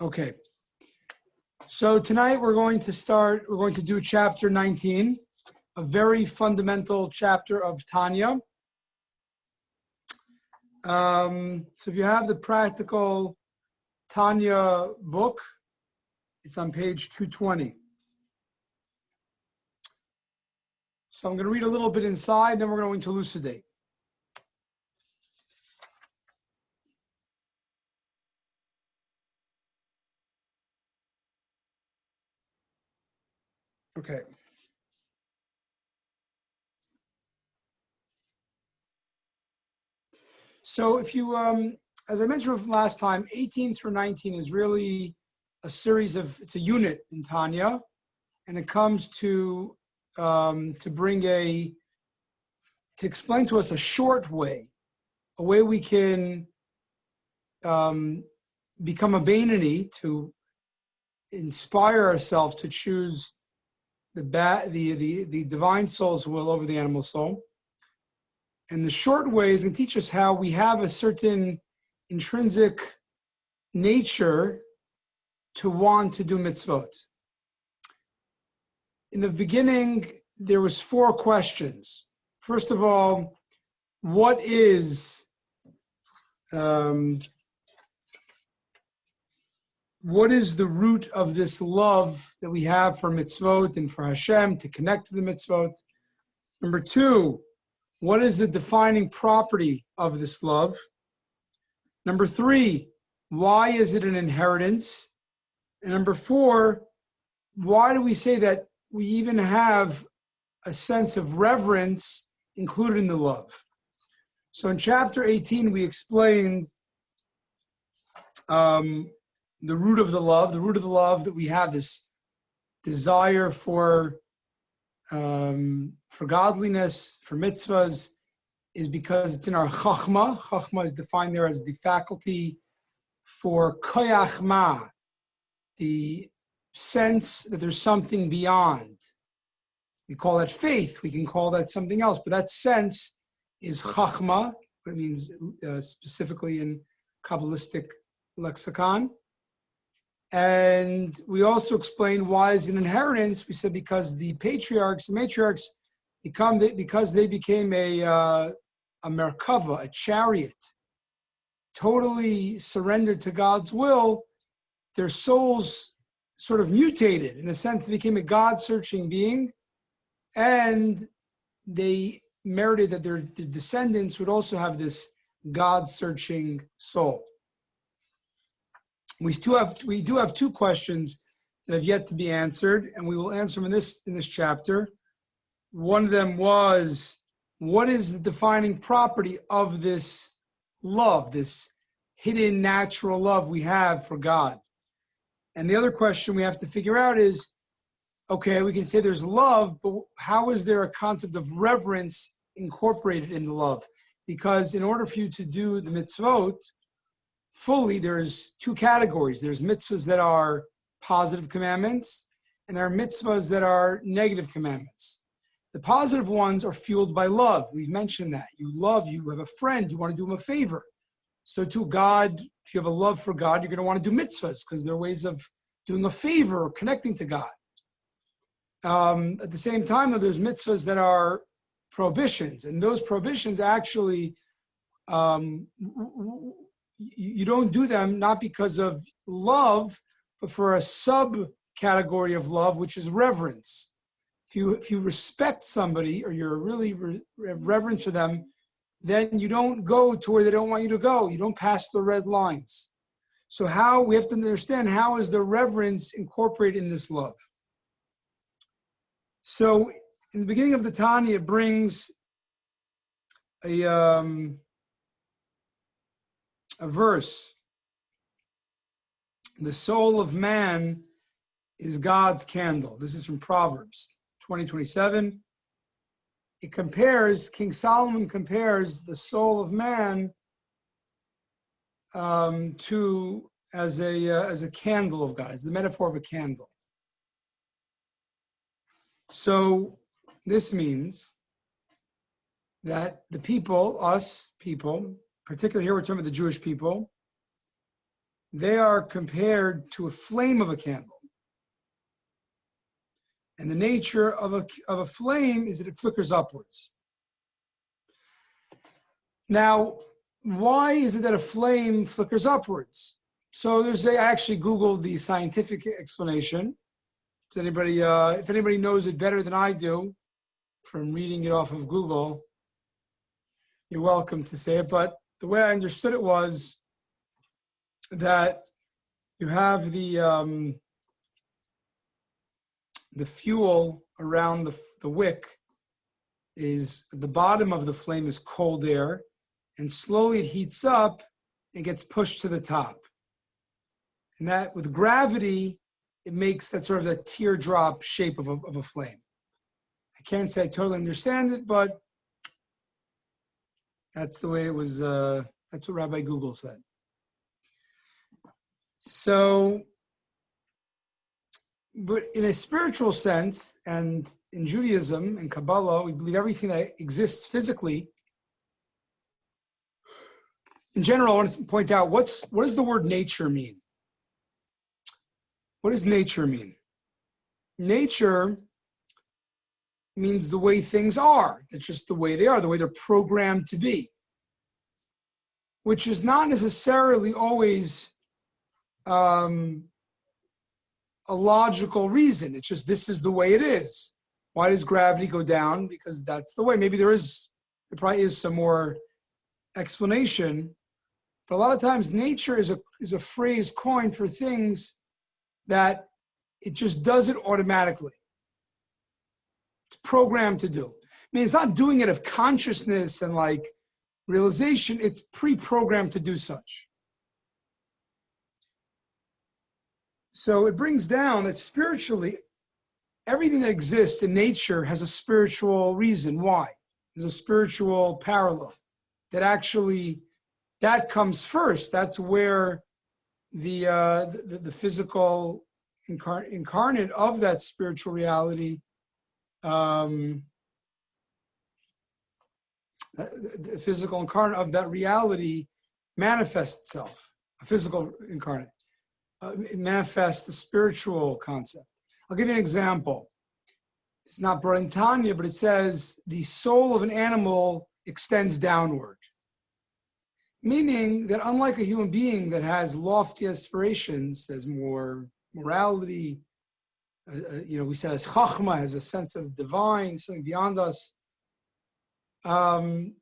Okay. So tonight we're going to do chapter 19, a very fundamental chapter of Tanya. So if you have the practical Tanya book, it's on page 220. So I'm going to read a little bit inside, then we're going to elucidate. Okay. So if you, as I mentioned from last time, 18 through 19 is really a series of, it's a unit in Tanya, and it comes to explain to us a short way, a way we can become a Bainani, to inspire ourselves to choose the divine soul's will over the animal soul. And the short way is going to teach us how we have a certain intrinsic nature to want to do mitzvot. In the beginning, there was 4 questions. First of all, what is the root of this love that we have for mitzvot and for Hashem to connect to the mitzvot? Number 2, what is the defining property of this love? Number 3, why is it an inheritance? And number 4, why do we say that we even have a sense of reverence included in the love? So in chapter 18, we explained the root of the love. The root of the love that we have, this desire for godliness, for mitzvahs, is because it's in our chachma. Chachma is defined there as the faculty for koyach ma, the sense that there's something beyond. We call that faith. We can call that something else, but that sense is chachma, what it means specifically in Kabbalistic lexicon. And we also explained why is an inheritance. We said because the patriarchs and matriarchs because they became a merkava, a chariot, totally surrendered to God's will, their souls sort of mutated. In a sense, they became a God-searching being, and they merited that their descendants would also have this God-searching soul. We do have 2 questions that have yet to be answered, and we will answer them in this chapter. One of them was, what is the defining property of this love, this hidden natural love we have for God? And the other question we have to figure out is, okay, we can say there's love, but how is there a concept of reverence incorporated in the love? Because in order for you to do the mitzvot fully, there's 2 categories. There's mitzvahs that are positive commandments, and there are mitzvahs that are negative commandments. The positive ones are fueled by love. We've mentioned that. You have a friend, you want to do him a favor. So to God, if you have a love for God, you're going to want to do mitzvahs because they're ways of doing a favor or connecting to God. At the same time, though, there's mitzvahs that are prohibitions, and those prohibitions actually, you don't do them not because of love, but for a subcategory of love, which is reverence. If you respect somebody or you're really reverent to them, then you don't go to where they don't want you to go. You don't pass the red lines. So we have to understand, how is the reverence incorporated in this love? So in the beginning of the Tanya, it brings a verse. The soul of man is God's candle. This is from Proverbs 20:27. King Solomon compares the soul of man as a candle of God, as the metaphor of a candle. So this means that the people, us people, particularly here we're talking about the Jewish people, they are compared to a flame of a candle. And the nature of a flame is that it flickers upwards. Now, why is it that a flame flickers upwards? So I actually Googled the scientific explanation. Does anybody, if anybody knows it better than I do, from reading it off of Google, you're welcome to say it. But the way I understood it was that you have the fuel around the wick is the bottom of the flame is cold air, and slowly it heats up and gets pushed to the top. And that with gravity, it makes that sort of a teardrop shape of a flame. I can't say I totally understand it, but that's the way it was, that's what Rabbi Google said. So, but in a spiritual sense, and in Judaism and Kabbalah, we believe everything that exists physically. In general, I want to point out, what does the word nature mean? What does nature mean? Nature means the way things are. It's just the way they are, the way they're programmed to be, which is not necessarily always a logical reason. It's just, this is the way it is. Why does gravity go down? Because that's the way. Maybe there probably is some more explanation, but a lot of times nature is a phrase coined for things that it just does it automatically. It's programmed to do. I mean, it's not doing it of consciousness and like realization, it's pre-programmed to do such. So it brings down that spiritually, everything that exists in nature has a spiritual reason why. There's a spiritual parallel that actually, that comes first. That's where the physical incarnate of that spiritual reality, the physical incarnate of that reality manifests itself. A physical incarnate. It manifests the spiritual concept. I'll give you an example. It's not brought in Tanya, but it says the soul of an animal extends downward. Meaning that unlike a human being that has lofty aspirations, has more morality, we said as chachma, has a sense of divine, something beyond us. An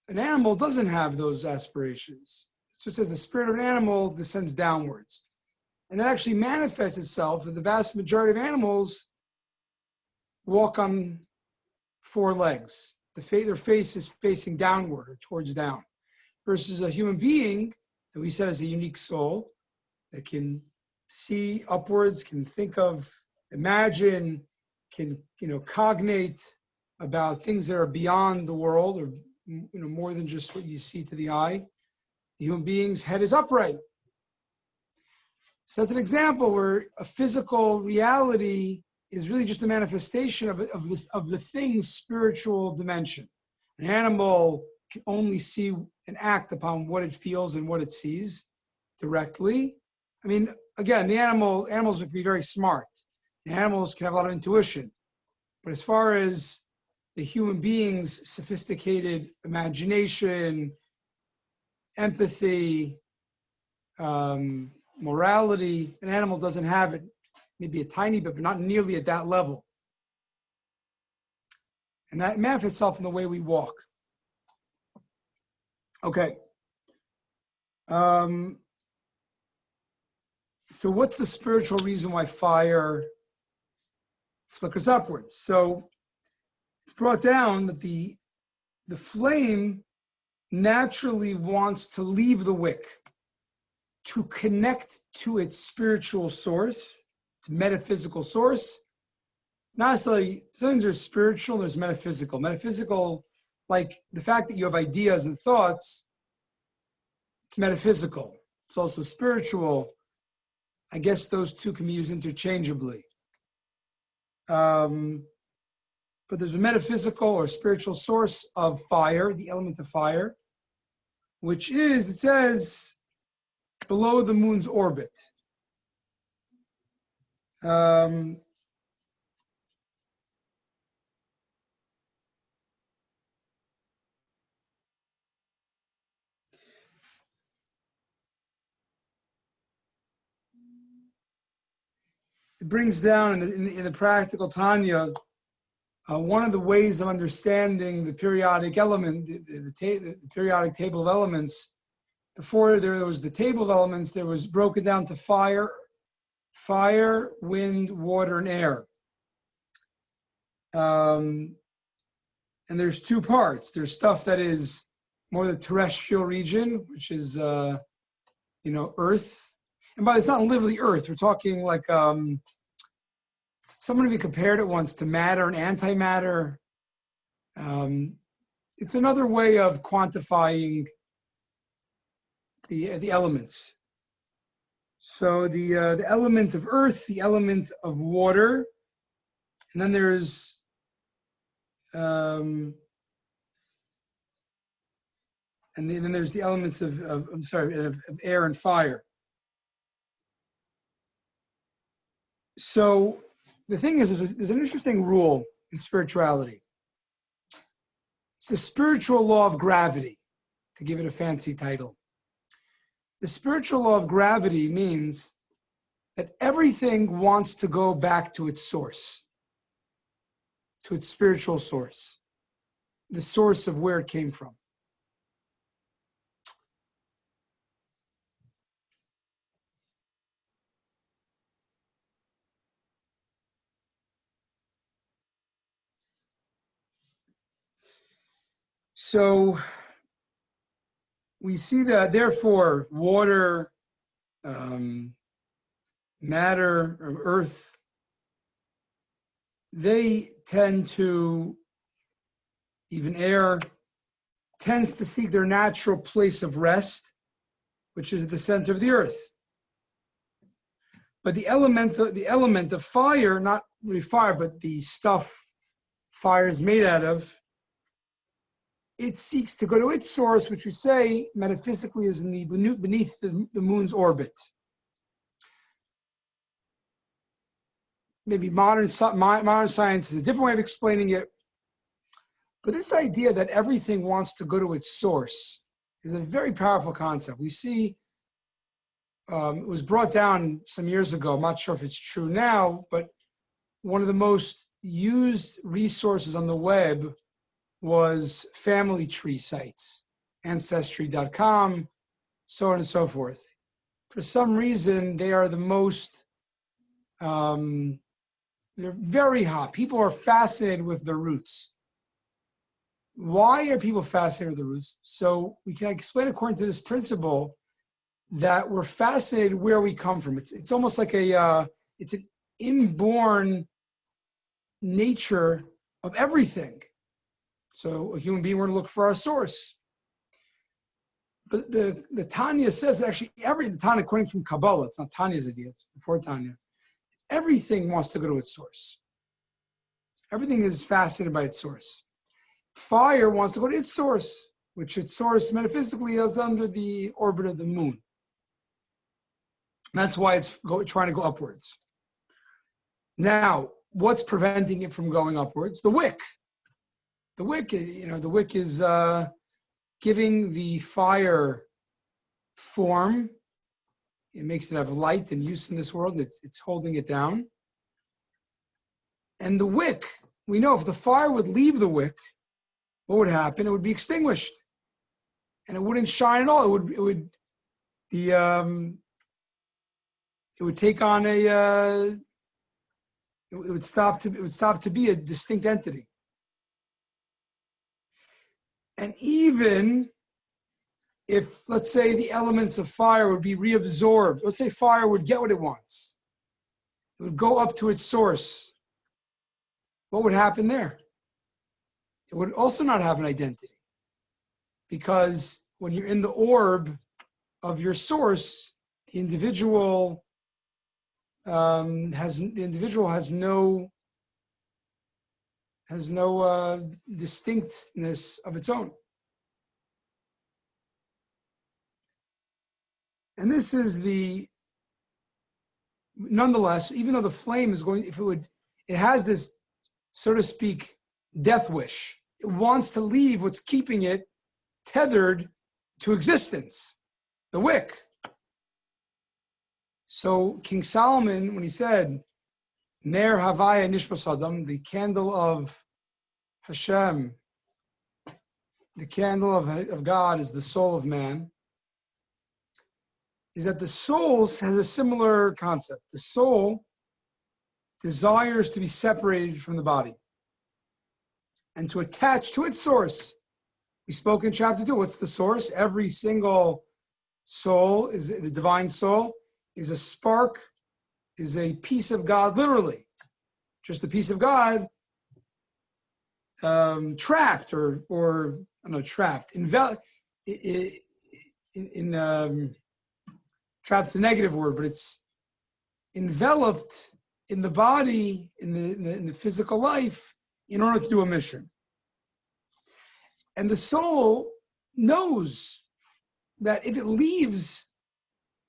animal doesn't have those aspirations. It just says the spirit of an animal descends downwards. And that actually manifests itself in the vast majority of animals walk on four legs. Their face is facing downward or towards down. Versus a human being that we said is a unique soul that can see upwards, can think of, imagine, can cognate about things that are beyond the world or more than just what you see to the eye. The human being's head is upright. So that's an example where a physical reality is really just a manifestation of the thing's spiritual dimension. An animal can only see and act upon what it feels and what it sees directly. I mean, again, animals can be very smart. The animals can have a lot of intuition. But as far as the human being's sophisticated imagination, empathy, morality, an animal doesn't have it. Maybe a tiny bit, but not nearly at that level. And that manifests itself in the way we walk. Okay. So what's the spiritual reason why fire flickers upwards? So it's brought down that the flame naturally wants to leave the wick to connect to its spiritual source, its metaphysical source. Not necessarily, some things are spiritual, there's metaphysical. Metaphysical, like the fact that you have ideas and thoughts, it's metaphysical. It's also spiritual. I guess those two can be used interchangeably. But there's a metaphysical or spiritual source of fire, the element of fire, which is, it says, below the moon's orbit. It brings down in the practical Tanya, one of the ways of understanding the periodic element, the periodic table of elements. Before there was the table of elements, there was broken down to fire, wind, water, and air. And there's two parts. There's stuff that is more the terrestrial region, which is, Earth. And by it's not literally Earth. We're talking like someone of you compared it once to matter and antimatter. It's another way of quantifying the elements. So the element of earth, the element of water, and then there's and then there's the elements of air and fire. So the thing is there's an interesting rule in spirituality. It's the spiritual law of gravity, to give it a fancy title. The spiritual law of gravity means that everything wants to go back to its source, to its spiritual source, the source of where it came from. So we see that, therefore, water, matter, or earth, they tend to, even air, tends to seek their natural place of rest, which is at the center of the earth. But the element of fire, not really fire, but the stuff fire is made out of, it seeks to go to its source, which we say metaphysically is beneath the moon's orbit. Maybe modern science is a different way of explaining it. But this idea that everything wants to go to its source is a very powerful concept. We see it was brought down some years ago. I'm not sure if it's true now, but one of the most used resources on the web was family tree sites, ancestry.com, so on and so forth. For some reason, they are the most, they're very hot. People are fascinated with their roots. Why are people fascinated with the roots? So we can explain according to this principle that we're fascinated where we come from. It's almost like it's an inborn nature of everything. So a human being, we're going to look for our source. But the Tanya says that actually the Tanya, according from Kabbalah, it's not Tanya's idea, it's before Tanya, everything wants to go to its source. Everything is fascinated by its source. Fire wants to go to its source, which its source metaphysically is under the orbit of the moon. That's why it's trying to go upwards. Now, what's preventing it from going upwards? The wick. The wick is giving the fire form. It makes it have light and use in this world. It's holding it down. And the wick, we know if the fire would leave the wick, what would happen? It would be extinguished, and it wouldn't shine at all. It would take on it would stop to be a distinct entity. And even if, let's say, the elements of fire would be reabsorbed, let's say fire would get what it wants, it would go up to its source, what would happen there? It would also not have an identity, because when you're in the orb of your source, the individual has no distinctness of its own. And this is nonetheless, even though the flame is going, it has this, so to speak, death wish. It wants to leave what's keeping it tethered to existence, the wick. So King Solomon, when he said, Ner Havaya Nishmas Adam, the candle of Hashem, the candle of God is the soul of man, is that the soul has a similar concept. The soul desires to be separated from the body and to attach to its source. We spoke in chapter 2. What's the source? Every single soul, is the divine soul, is a spark, is a piece of God, literally. Just a piece of God trapped trapped. Trapped's a negative word, but it's enveloped in the body, in the physical life, in order to do a mission. And the soul knows that if it leaves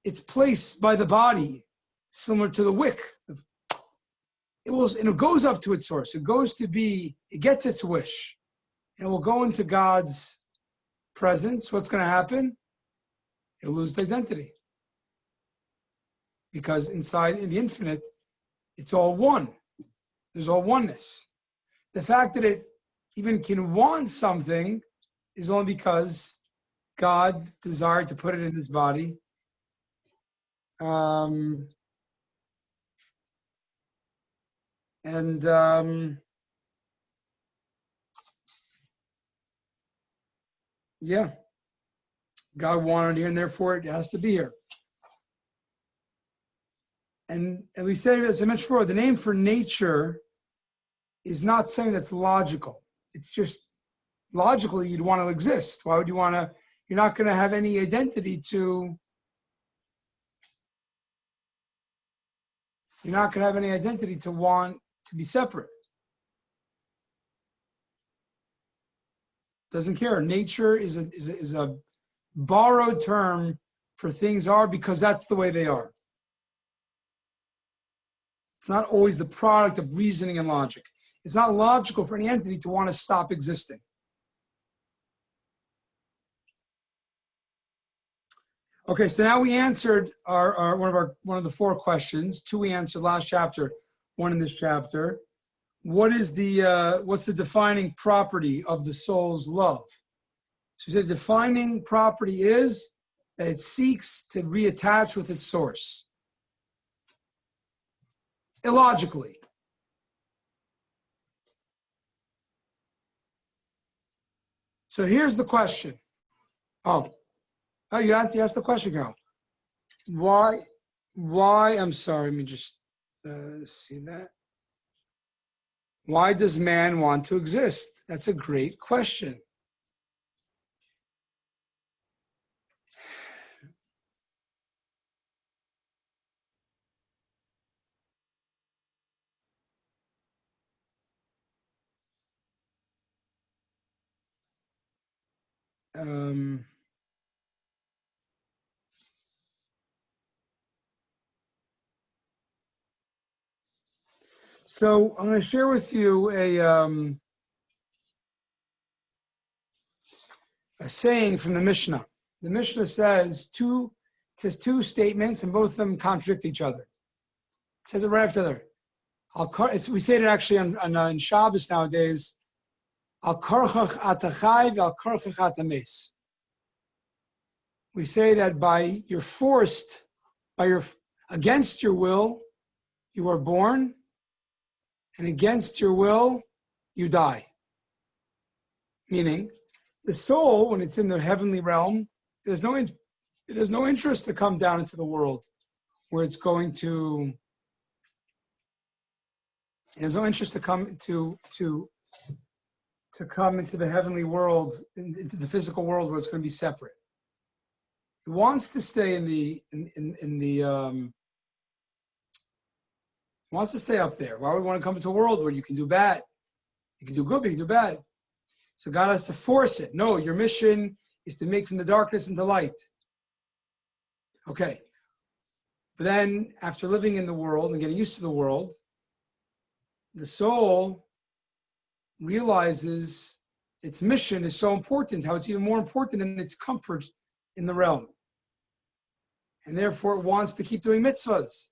its place by the body, similar to the wick, it goes up to its source. It gets its wish, and it will go into God's presence. What's going to happen? It'll lose its identity. Because inside, in the infinite, it's all one. There's all oneness. The fact that it even can want something is only because God desired to put it in his body. God wanted it here, and therefore it has to be here. And we say, as I mentioned before, the name for nature is not something that's logical. It's just logically you'd want to exist. Why would you want to? You're not going to have any identity to. You're not going to have any identity to want to be separate. Doesn't care. Nature is a borrowed term for things are because that's the way they are. It's not always the product of reasoning and logic. It's not logical for any entity to want to stop existing. Okay, so now we answered one of the 4 questions. 2 we answered last chapter, 1 in this chapter. What's the defining property of the soul's love? So the defining property is that it seeks to reattach with its source. Illogically. So here's the question. Oh, you asked the question, girl. Why, I'm sorry, let me just see that. Why does man want to exist? That's a great question. So I'm going to share with you a saying from the Mishnah. The Mishnah says two statements, and both of them contradict each other. It says it right after the other. We say it actually on Shabbos nowadays. Al karchach atachai v'al karchach atames. We say that against your will, you are born, and against your will, you die. Meaning, the soul, when it's in the heavenly realm, it has no interest to come down into the world where it's going to. It has no interest to come come into the heavenly world, into the physical world where it's going to be separate. It wants to stay wants to stay up there. Why would we want to come into a world where you can do bad? You can do good, but you can do bad. So God has to force it. No, your mission is to make from the darkness into light. Okay. But then after living in the world and getting used to the world, the soul realizes its mission is so important, how it's even more important than its comfort in the realm. And therefore it wants to keep doing mitzvahs.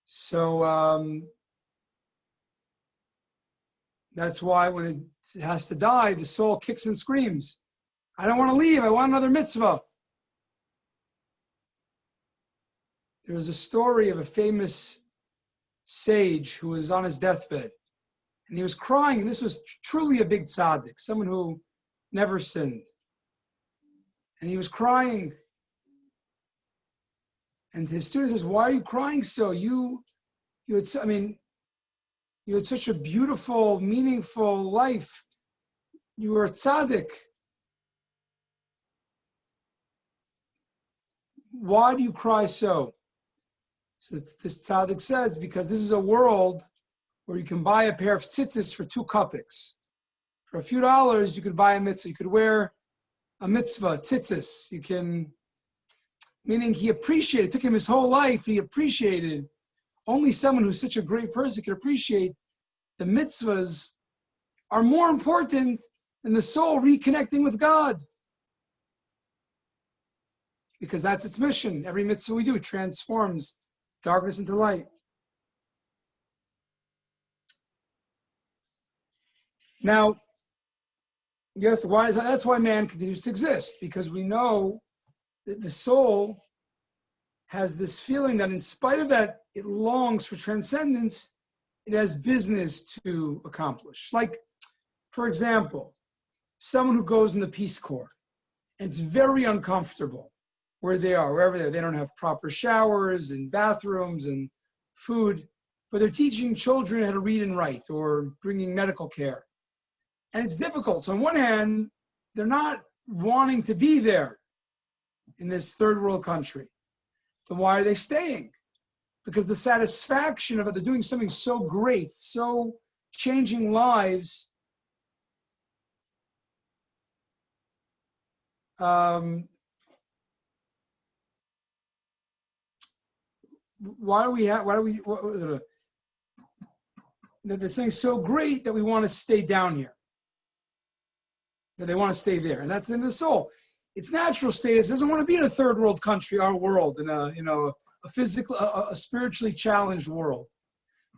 So that's why when it has to die, the soul kicks and screams, I don't want to leave, I want another mitzvah. There was a story of a famous sage who was on his deathbed. And he was crying, and this was truly a big tzaddik, someone who never sinned. And he was crying. And his student says, why are you crying so? You had such a beautiful, meaningful life. You were a tzaddik. Why do you cry so? So this tzaddik says, because this is a world where you can buy a pair of tzitzis for 2 kopecks. For a few dollars, you could buy a mitzvah. You could wear a mitzvah, tzitzis. You can, meaning he appreciated, it took him his whole life, he appreciated. Only someone who's such a great person can appreciate the mitzvahs are more important than the soul reconnecting with God. Because that's its mission. Every mitzvah we do transforms darkness into light. Now, yes, that's why man continues to exist, because we know that the soul has this feeling that in spite of that, it longs for transcendence, it has business to accomplish. Like, for example, someone who goes in the Peace Corps, and it's very uncomfortable where they are, wherever they are. They don't have proper showers and bathrooms and food, but they're teaching children how to read and write or bringing medical care. And it's difficult. So on one hand, they're not wanting to be there in this third world country. Then why are they staying? Because the satisfaction of it, they're doing something so great, so changing lives. They're saying so great that we want to stay down here. That they want to stay there. And that's in the soul. Its natural state is it doesn't want to be in a third world country, our world, in a spiritually challenged world.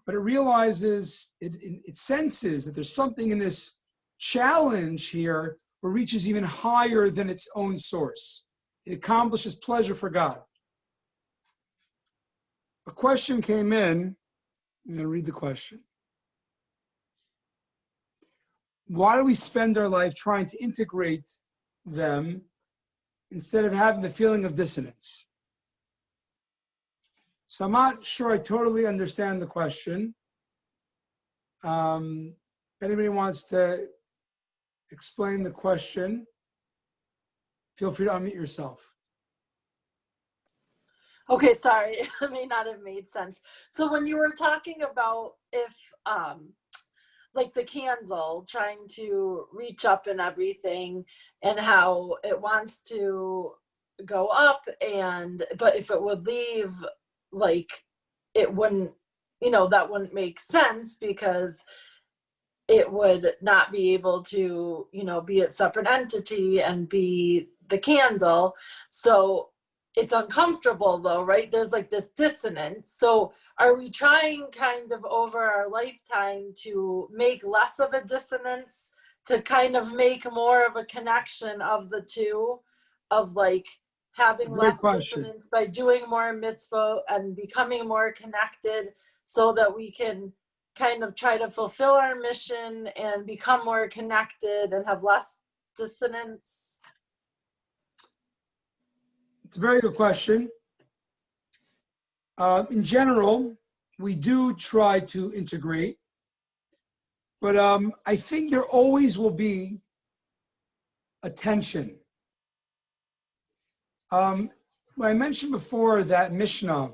But it realizes, it senses that there's something in this challenge here where it reaches even higher than its own source. It accomplishes pleasure for God. A question came in. I'm going to read the question. Why do we spend our life trying to integrate them instead of having the feeling of dissonance? So I'm not sure I totally understand the question. If anybody wants to explain the question, feel free to unmute yourself. Okay, sorry, it may not have made sense. So when you were talking about if, like the candle, trying to reach up and everything, and how it wants to go up, but if it would leave, like, it wouldn't, that wouldn't make sense because it would not be able to, be a separate entity and be the candle. So it's uncomfortable though, right? There's like this dissonance. So are we trying kind of over our lifetime to make less of a dissonance, to kind of make more of a connection of the two, of like having less dissonance by doing more mitzvah and becoming more connected so that we can kind of try to fulfill our mission and become more connected and have less dissonance? It's a very good question. In general, we do try to integrate, but I think there always will be a tension. When I mentioned before that Mishnah,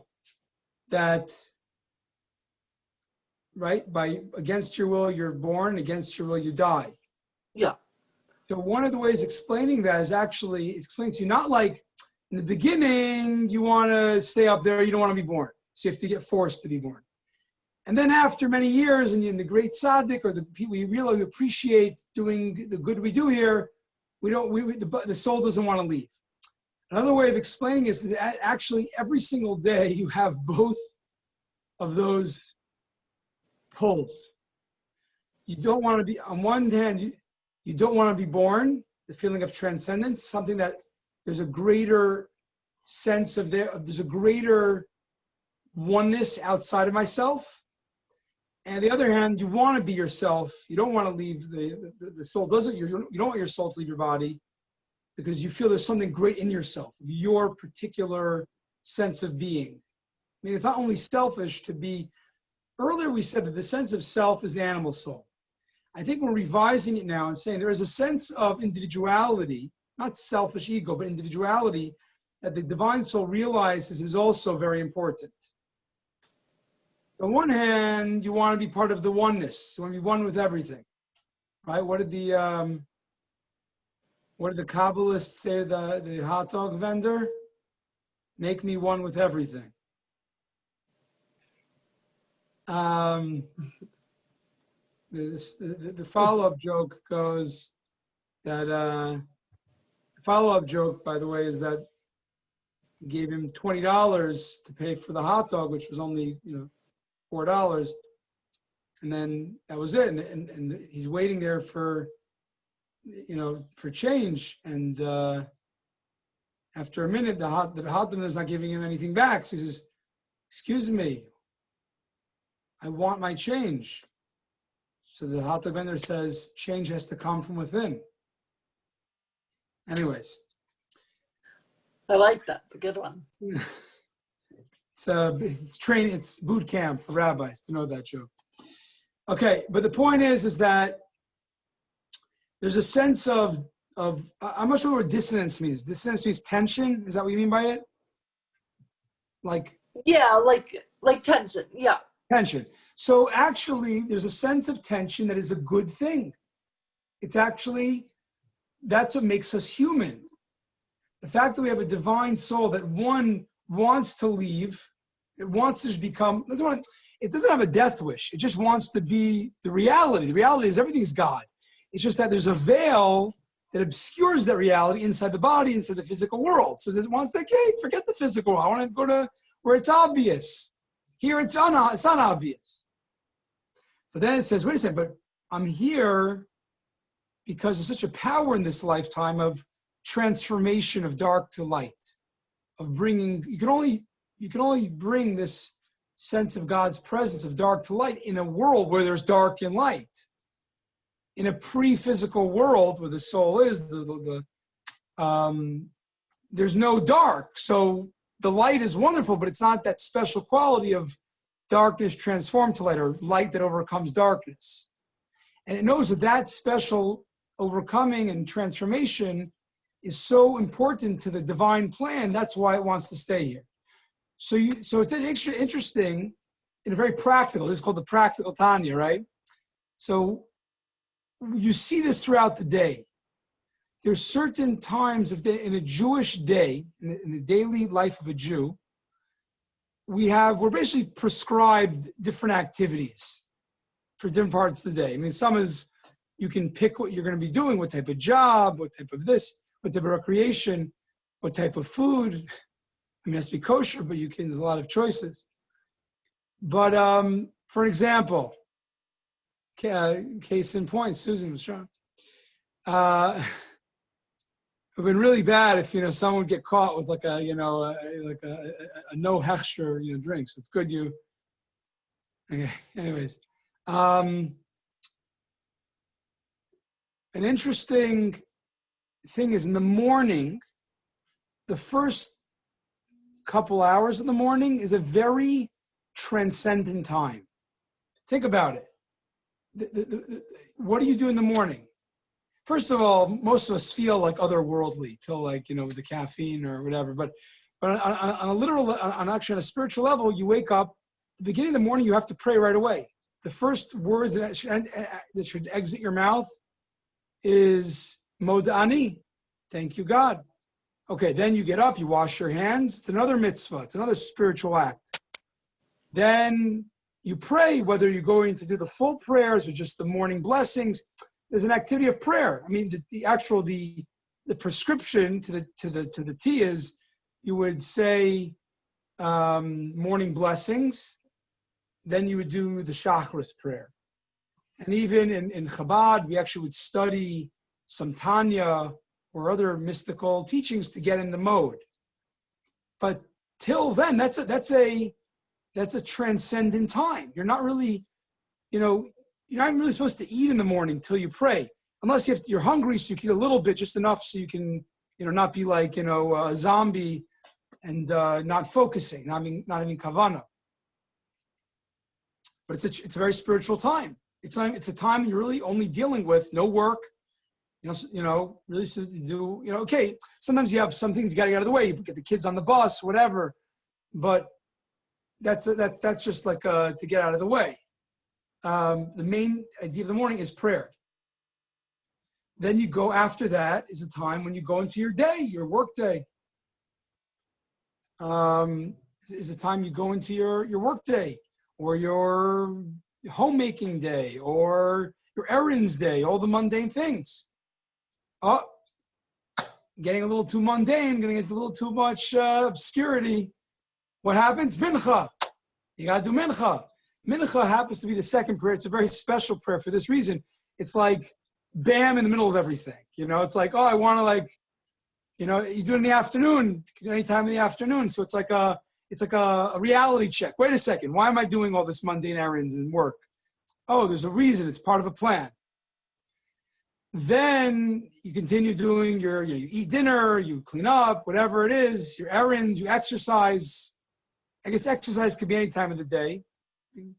that, right, by against your will you're born, against your will you die. Yeah. So one of the ways explaining that is actually explaining to you, not like in the beginning, you want to stay up there, you don't want to be born. So you have to get forced to be born. And then after many years, and in the great tzaddik, or the people we really appreciate doing the good we do here, the soul doesn't want to leave. Another way of explaining is that actually every single day you have both of those pulls. You don't want to be, on one hand, you don't want to be born, the feeling of transcendence, something that there's a greater sense of there's a greater oneness outside of myself. And on the other hand, you want to be yourself. You don't want to leave the soul. You don't want your soul to leave your body because you feel there's something great in yourself, your particular sense of being. I mean, it's not only selfish to be, earlier we said that the sense of self is the animal soul. I think we're revising it now and saying there is a sense of individuality, not selfish ego, but individuality that the divine soul realizes is also very important. On one hand, you want to be part of the oneness. You want to be one with everything, right? What did the Kabbalists say? The hot dog vendor, make me one with everything. The follow-up joke goes that the follow-up joke, by the way, is that he gave him $20 to pay for the hot dog, which was only $4, and then that was it. And he's waiting there for change. And after a minute, the hot dog is not giving him anything back. So he says, "Excuse me, I want my change." So the hot dog vendor says, "Change has to come from within." Anyways. I like that. It's a good one. It's training, it's boot camp for rabbis to know that joke. Okay, but the point is that there's a sense of I'm not sure what dissonance means. Dissonance means tension. Is that what you mean by it? Like tension. Yeah. Tension. So actually, there's a sense of tension that is a good thing. It's actually, that's what makes us human. The fact that we have a divine soul that one wants to leave, it wants to just become, it doesn't have a death wish. It just wants to be the reality. The reality is everything's God. It's just that there's a veil that obscures that reality inside the body, inside the physical world. So it wants to, okay, forget the physical. I want to go to where it's obvious. Here it's unobvious. But then it says, wait a second, but I'm here because there's such a power in this lifetime of transformation of dark to light, of bringing, you can only bring this sense of God's presence of dark to light in a world where there's dark and light. In a pre-physical world where the soul is, there's no dark. So the light is wonderful, but it's not that special quality of darkness transformed to light, or light that overcomes darkness. And it knows that that special overcoming and transformation is so important to the divine plan. That's why it wants to stay here. So it's interesting in a very practical, this is called the practical Tanya, right? So you see this throughout the day. There's certain times of day, in a Jewish day, in the daily life of a Jew, we're basically prescribed different activities for different parts of the day. I mean, some is, you can pick what you're going to be doing, what type of job, what type of this, what type of recreation, what type of food. I mean, it has to be kosher, but there's a lot of choices. But for example, case in point, Susan was trying. It would have been really bad if someone would get caught with like a no hechsher drink. So it's good okay. Anyways, an interesting thing is in the morning, the first couple hours of the morning is a very transcendent time. Think about it. What do you do in the morning? First of all, most of us feel like otherworldly till with the caffeine or whatever. But on a literal, actually on a spiritual level, you wake up. At the beginning of the morning, you have to pray right away. The first words that should exit your mouth is Modani. Thank you, God. Okay, then you get up, you wash your hands. It's another mitzvah. It's another spiritual act. Then you pray, whether you're going to do the full prayers or just the morning blessings. There's an activity of prayer. I mean, the prescription to the T is you would say morning blessings, then you would do the Shacharis prayer. And even in Chabad, we actually would study some Tanya or other mystical teachings to get in the mode. But till then, that's a transcendent time. You're not really, you're not really supposed to eat in the morning till you pray, unless you're hungry, so you can eat a little bit, just enough so you can, not be like, a zombie and not focusing, not having kavana. But it's a very spiritual time. It's a time you're really only dealing with no work. Really to do. Okay. Sometimes you have some things you got to get out of the way. You get the kids on the bus, whatever. But that's just like to get out of the way. The main idea of the morning is prayer. Then you go after that is a time when you go into your day, your work day. Is a time you go into your work day or your homemaking day or your errands day, all the mundane things. Getting a little too mundane, getting a little too much obscurity. What happens? Mincha. You got to do mincha. Mincha happens to be the second prayer. It's a very special prayer for this reason. It's like bam in the middle of everything. It's like, I want to you do it in the afternoon, any time in the afternoon. So it's like a reality check. Wait a second. Why am I doing all this mundane errands and work? Oh, there's a reason. It's part of a plan. Then you continue doing you eat dinner, you clean up, whatever it is, your errands, you exercise. I guess exercise could be any time of the day.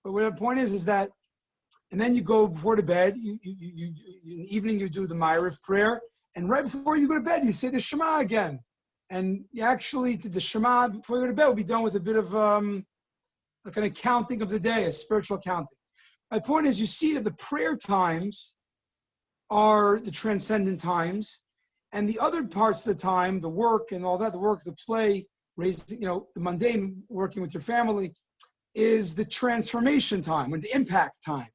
But what the point is that, and then you go before the bed, you in the evening you do the Ma'ariv prayer, and right before you go to bed, you say the Shema again. And you actually, the Shema before you go to bed will be done with a bit of like an accounting of the day, a spiritual accounting. My point is, you see that the prayer times are the transcendent times, and the other parts of the time, the work and all that, the work, the play, raising, the mundane, working with your family, is the transformation time, or the impact time.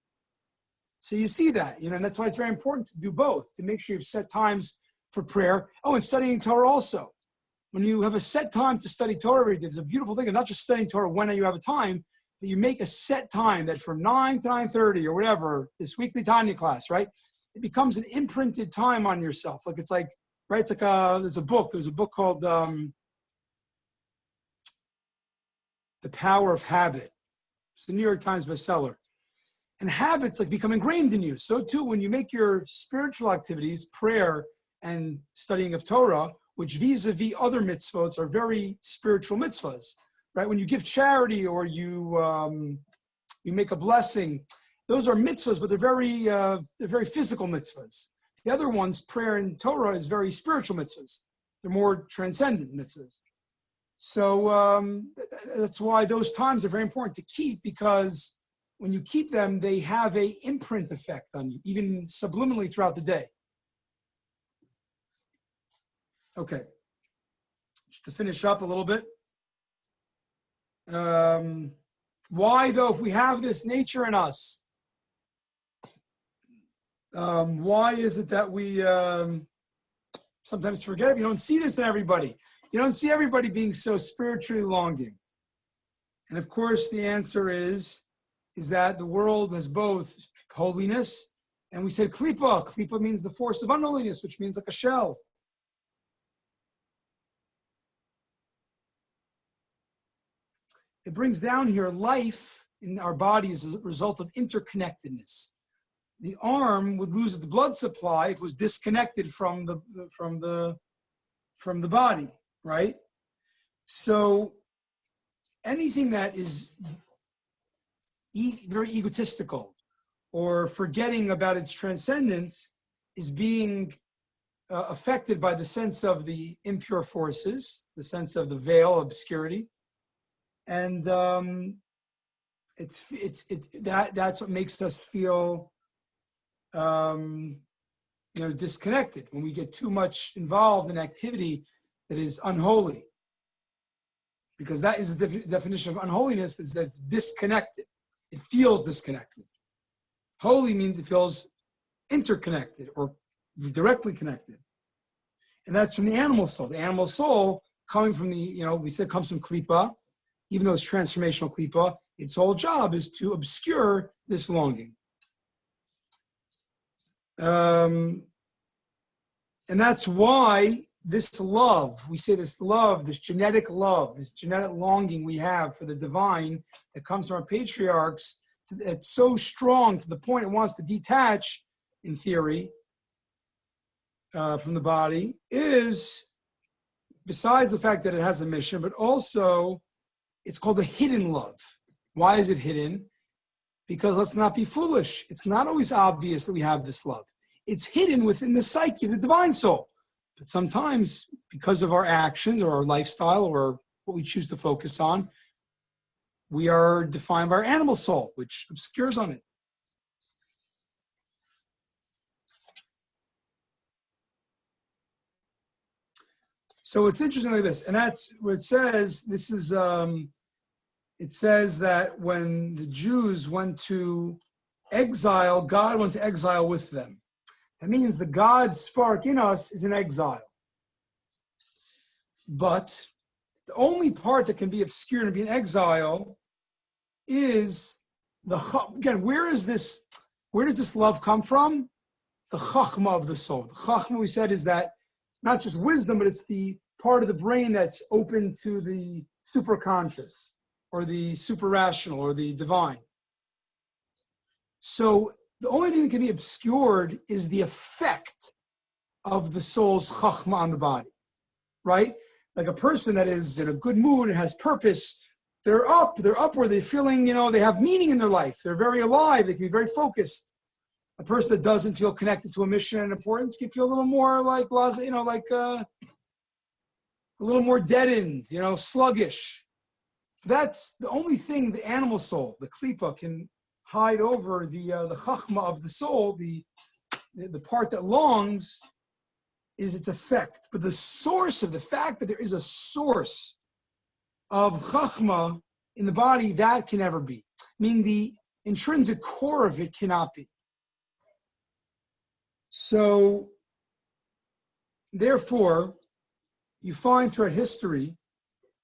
So you see that, and that's why it's very important to do both, to make sure you've set times for prayer. Oh, and studying Torah also. When you have a set time to study Torah every day, there's a beautiful thing of not just studying Torah when you have a time, but you make a set time that from 9 to 9:30 or whatever, this weekly Tanya class, right? It becomes an imprinted time on yourself. There's a book called The Power of Habit. It's the New York Times bestseller. And habits become ingrained in you. So too, when you make your spiritual activities, prayer and studying of Torah, which vis-a-vis other mitzvot are very spiritual mitzvahs, right? When you give charity or you make a blessing, those are mitzvahs, but they're very physical mitzvahs. The other ones, prayer and Torah, is very spiritual mitzvahs. They're more transcendent mitzvahs. So that's why those times are very important to keep, because when you keep them, they have an imprint effect on you, even subliminally throughout the day. Okay, just to finish up a little bit. Why, though, if we have this nature in us, why is it that we sometimes forget it? You don't see this in everybody. You don't see everybody being so spiritually longing. And of course, the answer is that the world has both holiness, and we said klipa. Klipa means the force of unholiness, which means like a shell. It brings down here life in our body as a result of interconnectedness. The arm would lose its blood supply if it was disconnected from the body, right? So anything that is very egotistical or forgetting about its transcendence is being affected by the sense of the impure forces, the sense of the veil, obscurity, and that's what makes us feel disconnected, when we get too much involved in activity that is unholy. Because that is the definition of unholiness, is that it's disconnected. It feels disconnected. Holy means it feels interconnected or directly connected. And that's from the animal soul. The animal soul coming from we said comes from klipa, even though it's transformational klipa, its whole job is to obscure this longing. And that's why this love, we say this love, this genetic longing we have for the divine that comes from our patriarchs, it's so strong to the point it wants to detach, in theory, from the body, is, besides the fact that it has a mission, but also it's called a hidden love. Why is it hidden? Because let's not be foolish. It's not always obvious that we have this love. It's hidden within the psyche of the divine soul. But sometimes, because of our actions or our lifestyle or what we choose to focus on, we are defined by our animal soul, which obscures on it. So it's interesting like this, and that's what it says. This is, it says that when the Jews went to exile, God went to exile with them. That means the God spark in us is in exile. But the only part that can be obscured and be in exile is again, where does this love come from? The chachma of the soul. The chachma, we said, is that not just wisdom, but it's the part of the brain that's open to the superconscious or the super rational or the divine. So the only thing that can be obscured is the effect of the soul's chachma on the body, right? Like a person that is in a good mood and has purpose, they're upward, they're feeling, they have meaning in their life. They're very alive, they can be very focused. A person that doesn't feel connected to a mission and importance can feel a little more like, a little more deadened, sluggish. That's the only thing the animal soul, the klipa, can hide over the chachma of the soul, the part that longs, is its effect. But the source of the fact that there is a source of chachma in the body, that can never be. Meaning the intrinsic core of it cannot be. So, therefore, you find throughout history,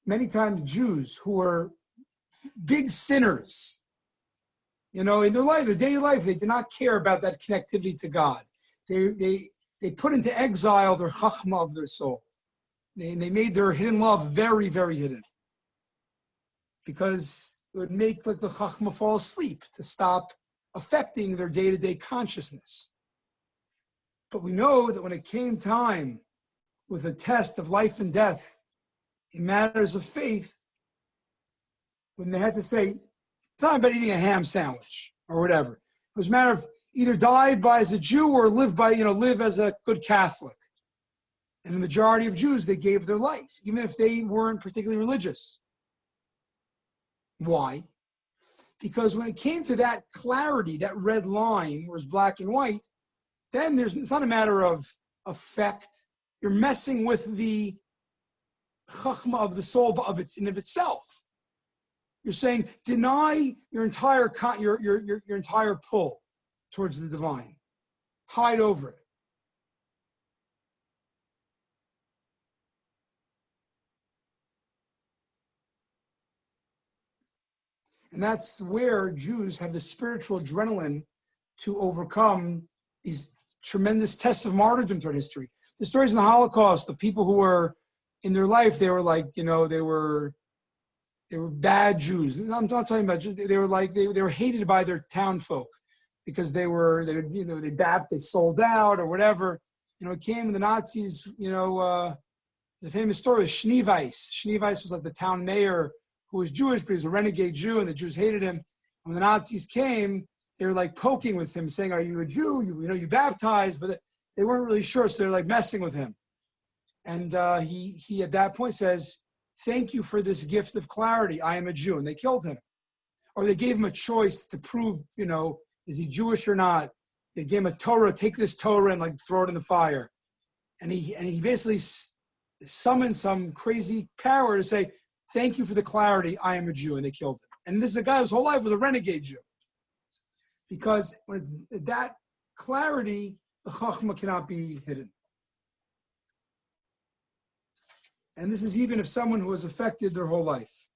many times Jews who are big sinners, in their life, their daily life, they did not care about that connectivity to God. They put into exile their chachma of their soul. They made their hidden love very, very hidden. Because it would make the chachma fall asleep to stop affecting their day-to-day consciousness. But we know that when it came time with a test of life and death in matters of faith, when they had to say, it's not about eating a ham sandwich or whatever. It was a matter of either die as a Jew or live as a good Catholic. And the majority of Jews, they gave their life, even if they weren't particularly religious. Why? Because when it came to that clarity, that red line was black and white, then it's not a matter of effect. You're messing with the chachma of the soul in of itself. You're saying deny your entire pull towards the divine. Hide over it. And that's where Jews have the spiritual adrenaline to overcome these tremendous tests of martyrdom throughout history. The stories in the Holocaust, the people who were in their life, they were like, they were bad Jews. I'm not talking about Jews. They were hated by their townfolk because they sold out or whatever. It came when the Nazis, there's a famous story of Schneeweiss. Schneeweiss was like the town mayor who was Jewish, but he was a renegade Jew, and the Jews hated him. And when the Nazis came, they were like poking with him, saying, "Are you a Jew? You baptized?" But they weren't really sure, so they're like messing with him. And he at that point says, "Thank you for this gift of clarity. I am a Jew," and they killed him. Or they gave him a choice to prove, is he Jewish or not? They gave him a Torah, take this Torah and like throw it in the fire. And he basically summoned some crazy power to say, thank you for the clarity, I am a Jew, and they killed him. And this is a guy whose whole life was a renegade Jew. Because when it's that clarity, the Chachma cannot be hidden. And this is even if someone who has affected their whole life.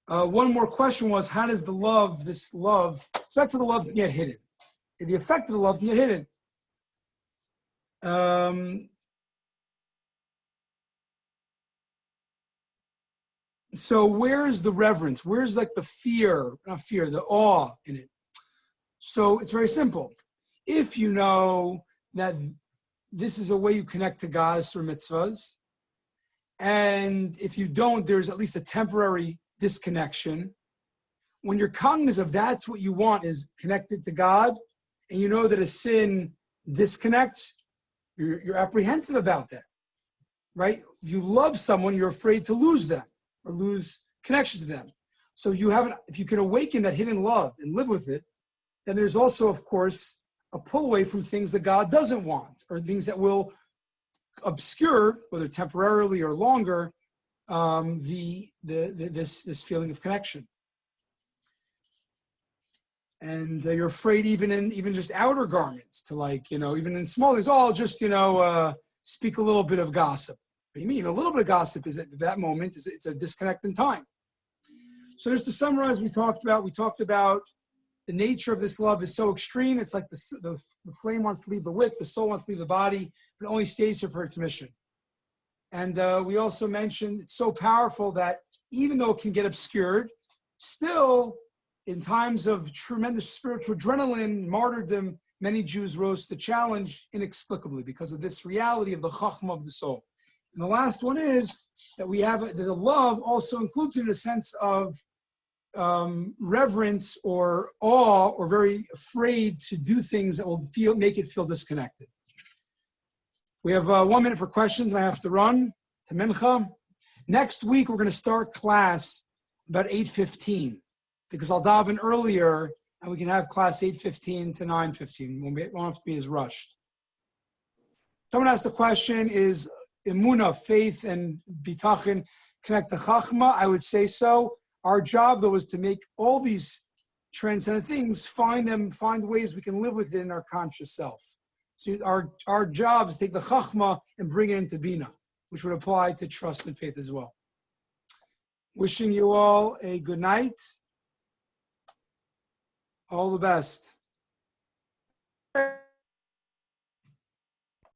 One more question was, how does this love, so that's how the love can get hidden. The effect of the love can get hidden. So where's the reverence? Where's like the fear, not fear, the awe in it? So it's very simple. If you know that this is a way you connect to God through mitzvahs, and if you don't, there's at least a temporary disconnection. When you're cognizant of that's what you want is connected to God, and you know that a sin disconnects, you're apprehensive about that, right? If you love someone, you're afraid to lose them or lose connection to them. So if you can awaken that hidden love and live with it, then there's also, of course, a pull away from things that God doesn't want or things that will obscure, whether temporarily or longer, this feeling of connection. And you're afraid even just outer garments to even in small things, just, speak a little bit of gossip. What do you mean? A little bit of gossip is at that moment, it's a disconnect in time. So just to summarize, we talked about the nature of this love is so extreme. It's like the flame wants to leave the wick, the soul wants to leave the body, but it only stays here for its mission. And we also mentioned it's so powerful that even though it can get obscured, still in times of tremendous spiritual adrenaline, martyrdom, many Jews rose to the challenge inexplicably because of this reality of the chachma of the soul. And the last one is that the love also includes in a sense of reverence or awe, or very afraid to do things that will make it feel disconnected. We have 1 minute for questions, and I have to run to Mincha. Next week, we're going to start class about 8:15, because I'll daven earlier, and we can have class 8:15 to 9:15. We won't have to be as rushed. Someone asked the question, is Emunah, faith, and bitachon connect to Chachma? I would say so. Our job, though, is to make all these transcendent things, find ways we can live with it in our conscious self. So our job is to take the Chachma and bring it into Bina, which would apply to trust and faith as well. Wishing you all a good night. All the best.